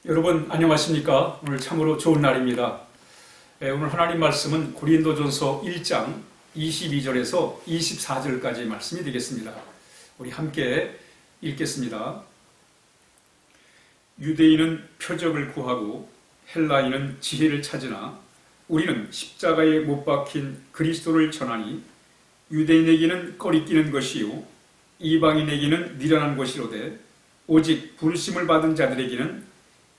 여러분 안녕하십니까? 오늘 참으로 좋은 날입니다. 오늘 하나님 말씀은 고린도전서 1장 22절에서 24절까지 말씀이 되겠습니다. 우리 함께 읽겠습니다. 유대인은 표적을 구하고 헬라인은 지혜를 찾으나 우리는 십자가에 못 박힌 그리스도를 전하니 유대인에게는 꺼리끼는 것이요 이방인에게는 미련한 것이로되 오직 부르심을 받은 자들에게는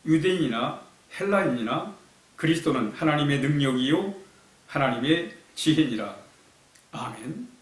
유대인이나 헬라인이나 그리스도는 하나님의 능력이요 하나님의 지혜니라. 아멘.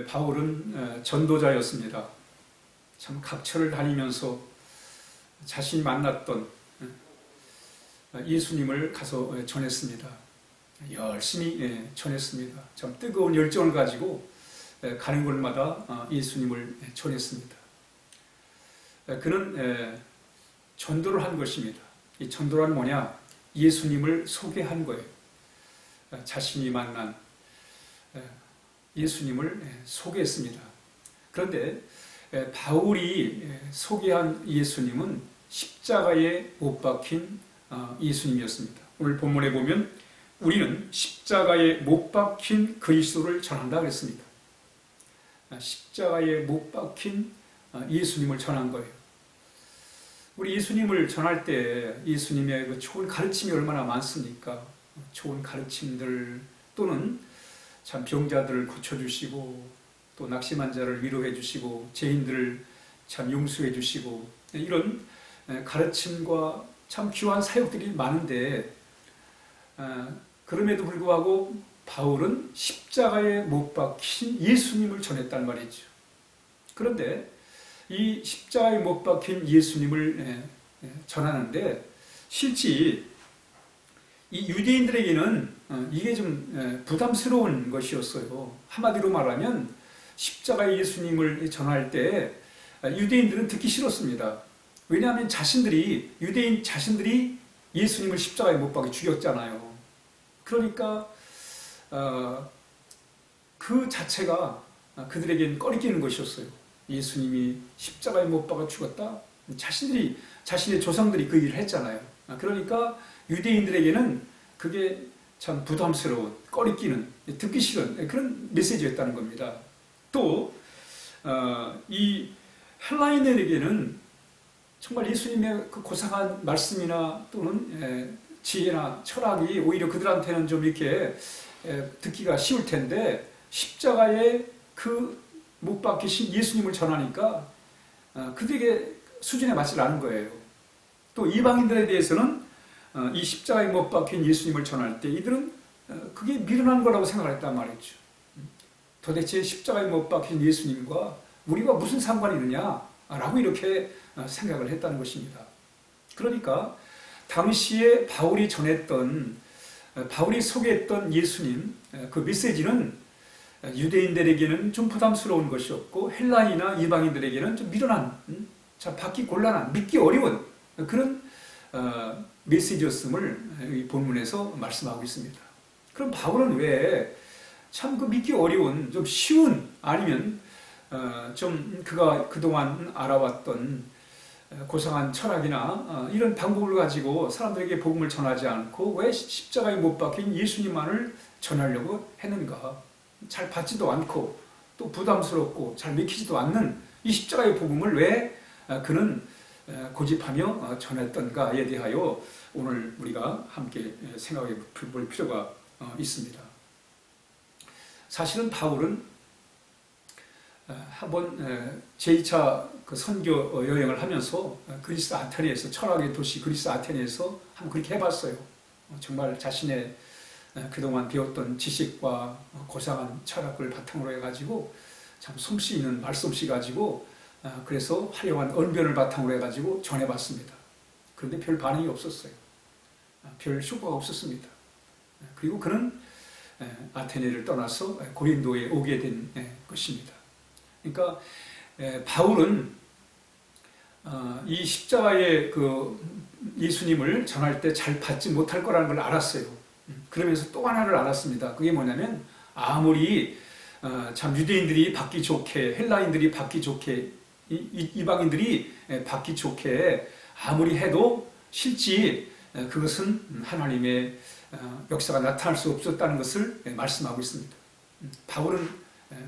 바울은 전도자였습니다. 참 각처를 다니면서 자신이 만났던 예수님을 가서 전했습니다. 열심히 전했습니다. 참 뜨거운 열정을 가지고 가는 곳마다 예수님을 전했습니다. 그는 전도를 한 것입니다. 이 전도란 뭐냐? 예수님을 소개한 거예요. 자신이 만난 예수님을 소개했습니다. 그런데 바울이 소개한 예수님은 십자가에 못 박힌 예수님이었습니다. 오늘 본문에 보면 우리는 십자가에 못 박힌 그리스도를 전한다 그랬습니다. 십자가에 못 박힌 예수님을 전한 거예요. 우리 예수님을 전할 때 예수님의 그 좋은 가르침이 얼마나 많습니까? 좋은 가르침들 또는 참 병자들을 고쳐주시고 또 낙심한 자를 위로해 주시고 죄인들을 참 용서해 주시고 이런 가르침과 참 귀한 사역들이 많은데 그럼에도 불구하고 바울은 십자가에 못 박힌 예수님을 전했단 말이죠. 그런데 이 십자가에 못 박힌 예수님을 전하는데 실제 이 유대인들에게는 이게 좀 부담스러운 것이었어요. 한마디로 말하면 십자가의 예수님을 전할 때 유대인들은 듣기 싫었습니다. 왜냐하면 유대인 자신들이 예수님을 십자가에 못 박아 죽였잖아요. 그러니까 그 자체가 그들에겐 꺼리끼는 것이었어요. 예수님이 십자가에 못 박아 죽었다? 자신의 조상들이 그 일을 했잖아요. 그러니까 유대인들에게는 그게 참 부담스러운, 꺼리끼는, 듣기 싫은 그런 메시지였다는 겁니다. 또 이 헬라인들에게는 정말 예수님의 그 고상한 말씀이나 또는 지혜나 철학이 오히려 그들한테는 좀 이렇게 듣기가 쉬울 텐데 십자가에 그 못 박히신 예수님을 전하니까 그들에게 수준에 맞지 않은 거예요. 또 이방인들에 대해서는 이 십자가에 못 박힌 예수님을 전할 때 이들은 그게 미련한 거라고 생각을 했단 말이죠. 도대체 십자가에 못 박힌 예수님과 우리가 무슨 상관이 있느냐라고 이렇게 생각을 했다는 것입니다. 그러니까 당시에 바울이 전했던, 바울이 소개했던 예수님, 그 메시지는 유대인들에게는 좀 부담스러운 것이었고 헬라인이나 이방인들에게는 좀 미련한, 참 받기 곤란한, 믿기 어려운 그런 메시지였음을 이 본문에서 말씀하고 있습니다. 그럼 바울은 왜 참 그 믿기 어려운, 좀 쉬운, 아니면 좀 그가 그동안 알아왔던 고상한 철학이나 이런 방법을 가지고 사람들에게 복음을 전하지 않고 왜 십자가에 못 박힌 예수님만을 전하려고 했는가? 잘 받지도 않고 또 부담스럽고 잘 믿기지도 않는 이 십자가의 복음을 왜 그는 고집하며 전했던가에 대하여 오늘 우리가 함께 생각해 볼 필요가 있습니다. 사실은 바울은 한번 제2차 그 선교 여행을 하면서 그리스 아테네에서, 철학의 도시 그리스 아테네에서 한번 그렇게 해봤어요. 정말 자신의 그동안 배웠던 지식과 고상한 철학을 바탕으로 해가지고 참 솜씨 있는 말솜씨 가지고 그래서 화려한 언변을 바탕으로 해가지고 전해봤습니다. 그런데 별 반응이 없었어요. 별 효과가 없었습니다. 그리고 그는 아테네를 떠나서 고린도에 오게 된 것입니다. 그러니까 바울은 이 십자가의 그 예수님을 전할 때 잘 받지 못할 거라는 걸 알았어요. 그러면서 또 하나를 알았습니다. 그게 뭐냐면 아무리 참 유대인들이 받기 좋게, 헬라인들이 받기 좋게, 이방인들이 받기 좋게 아무리 해도 실제 그것은 하나님의 역사가 나타날 수 없었다는 것을 말씀하고 있습니다. 바울은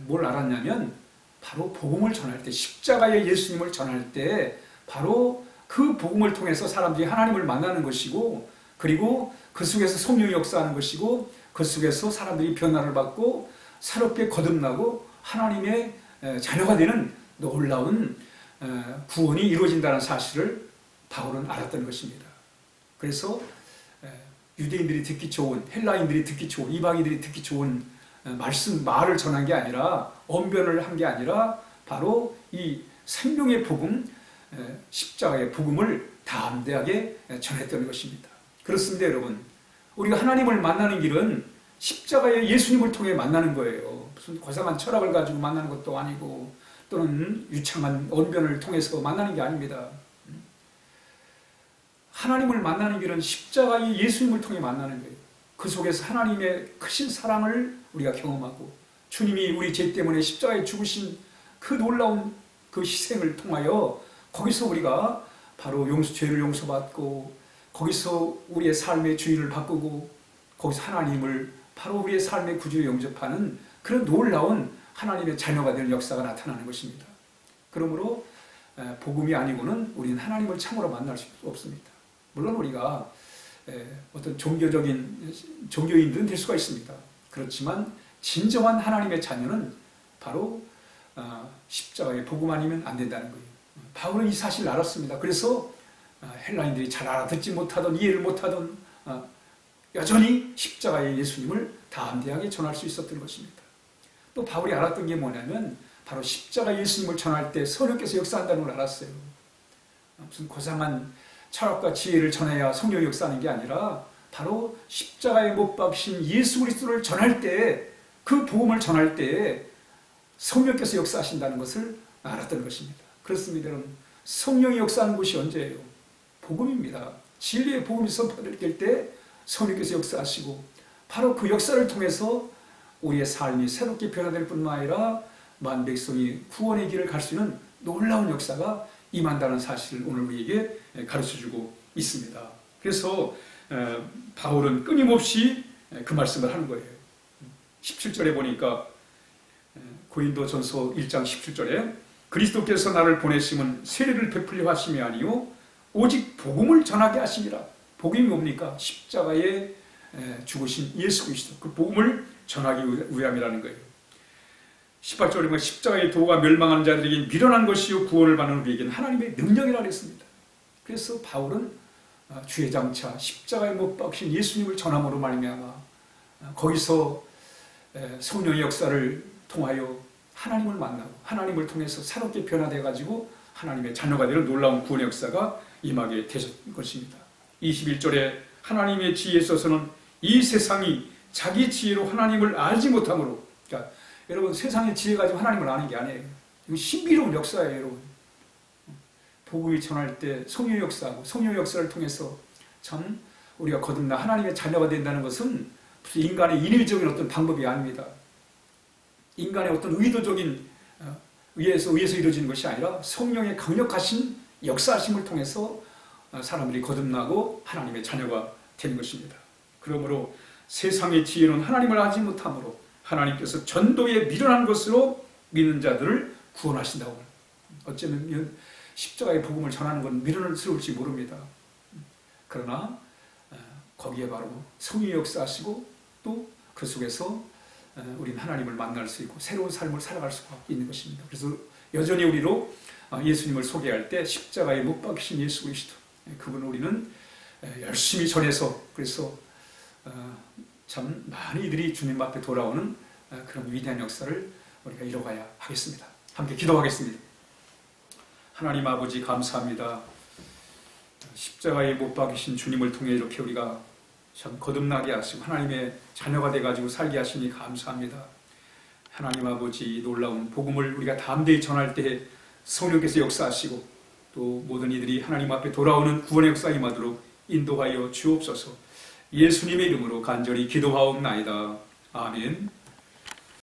뭘 알았냐면 바로 복음을 전할 때, 십자가의 예수님을 전할 때 바로 그 복음을 통해서 사람들이 하나님을 만나는 것이고, 그리고 그 속에서 성령이 역사하는 것이고, 그 속에서 사람들이 변화를 받고 새롭게 거듭나고 하나님의 자녀가 되는 놀라운 구원이 이루어진다는 사실을 바울은 알았던 것입니다. 그래서 유대인들이 듣기 좋은, 헬라인들이 듣기 좋은, 이방인들이 듣기 좋은 말을 전한 게 아니라, 언변을 한 게 아니라 바로 이 생명의 복음, 십자가의 복음을 담대하게 전했던 것입니다. 그렇습니다, 여러분. 우리가 하나님을 만나는 길은 십자가의 예수님을 통해 만나는 거예요. 무슨 고상한 철학을 가지고 만나는 것도 아니고 또는 유창한 언변을 통해서 만나는 게 아닙니다. 하나님을 만나는 길은 십자가의 예수님을 통해 만나는 거예요. 그 속에서 하나님의 크신 사랑을 우리가 경험하고, 주님이 우리 죄 때문에 십자가에 죽으신 그 놀라운 그 희생을 통하여 거기서 우리가 바로 죄를 용서받고, 거기서 우리의 삶의 주인을 바꾸고, 거기서 하나님을 바로 우리의 삶의 구주로 영접하는 그런 놀라운 하나님의 자녀가 되는 역사가 나타나는 것입니다. 그러므로 복음이 아니고는 우리는 하나님을 참으로 만날 수 없습니다. 물론 우리가 어떤 종교인들은 될 수가 있습니다. 그렇지만 진정한 하나님의 자녀는 바로 십자가의 복음 아니면 안 된다는 거예요. 바울은 이 사실을 알았습니다. 그래서 헬라인들이 잘 알아듣지 못하던, 이해를 못하던 여전히 십자가의 예수님을 담대하게 전할 수 있었던 것입니다. 또 바울이 알았던 게 뭐냐면 바로 십자가 예수님을 전할 때 성령께서 역사한다는 걸 알았어요. 무슨 고상한 철학과 지혜를 전해야 성령이 역사하는 게 아니라 바로 십자가에 못 박힌 예수 그리스도를 전할 때, 그 복음을 전할 때 성령께서 역사하신다는 것을 알았던 것입니다. 그렇습니다, 여러분. 성령이 역사하는 곳이 언제예요? 복음입니다. 진리의 복음이 선포될 때 성령께서 역사하시고, 바로 그 역사를 통해서 우리의 삶이 새롭게 변화될 뿐만 아니라 만 백성이 구원의 길을 갈 수 있는 놀라운 역사가 임한다는 사실을 오늘 우리에게 가르쳐주고 있습니다. 그래서 바울은 끊임없이 그 말씀을 하는 거예요. 17절에 보니까 고린도전서 1장 17절에 그리스도께서 나를 보내심은 세례를 베풀려 하심이 아니요 오직 복음을 전하게 하심이라. 복음이 뭡니까? 십자가에 죽으신 예수 그리스도, 그 복음을 전하기 위함이라는 거예요. 18절에 보면 십자가의 도가 멸망하는 자들에게 미련한 것이요 구원을 받는 우리에게는 하나님의 능력이라 그랬습니다. 그래서 바울은 주의 장차 십자가에 못 박힌 예수님을 전함으로 말미암아 거기서 성령의 역사를 통하여 하나님을 만나고 하나님을 통해서 새롭게 변화되어 가지고 하나님의 자녀가 되는 놀라운 구원의 역사가 임하게 되셨던 것입니다. 21절에 하나님의 지혜에 있어서는 이 세상이 자기 지혜로 하나님을 알지 못함으로, 그러니까 여러분 세상의 지혜 가지고 하나님을 아는 게 아니에요. 이거 신비로운 역사예요, 여러분. 복음이 전할 때 성령의 역사하고 성령의 역사를 통해서 참 우리가 거듭나 하나님의 자녀가 된다는 것은 무슨 인간의 인위적인 어떤 방법이 아닙니다. 인간의 어떤 의도적인 의해서 이루어지는 것이 아니라 성령의 강력하신 역사하심을 통해서 사람들이 거듭나고 하나님의 자녀가 되는 것입니다. 그러므로 세상의 지혜는 하나님을 알지 못함으로 하나님께서 전도에 미련한 것으로 믿는 자들을 구원하신다고. 어쩌면 십자가의 복음을 전하는 건 미련스러울지 모릅니다. 그러나 거기에 바로 성령의 역사하시고 또 그 속에서 우리는 하나님을 만날 수 있고 새로운 삶을 살아갈 수가 있는 것입니다. 그래서 여전히 우리로 예수님을 소개할 때 십자가에 못 박히신 예수 그리스도, 그분을 우리는 열심히 전해서, 그래서 참 많은 이들이 주님 앞에 돌아오는 그런 위대한 역사를 우리가 이뤄가야 하겠습니다. 함께 기도하겠습니다. 하나님 아버지 감사합니다. 십자가에 못 박히신 주님을 통해 이렇게 우리가 참 거듭나게 하시고 하나님의 자녀가 돼가지고 살게 하시니 감사합니다. 하나님 아버지 놀라운 복음을 우리가 담대히 전할 때 성령께서 역사하시고 또 모든 이들이 하나님 앞에 돌아오는 구원의 역사 임하도록 인도하여 주옵소서. 예수님의 이름으로 간절히 기도하옵나이다. 아멘.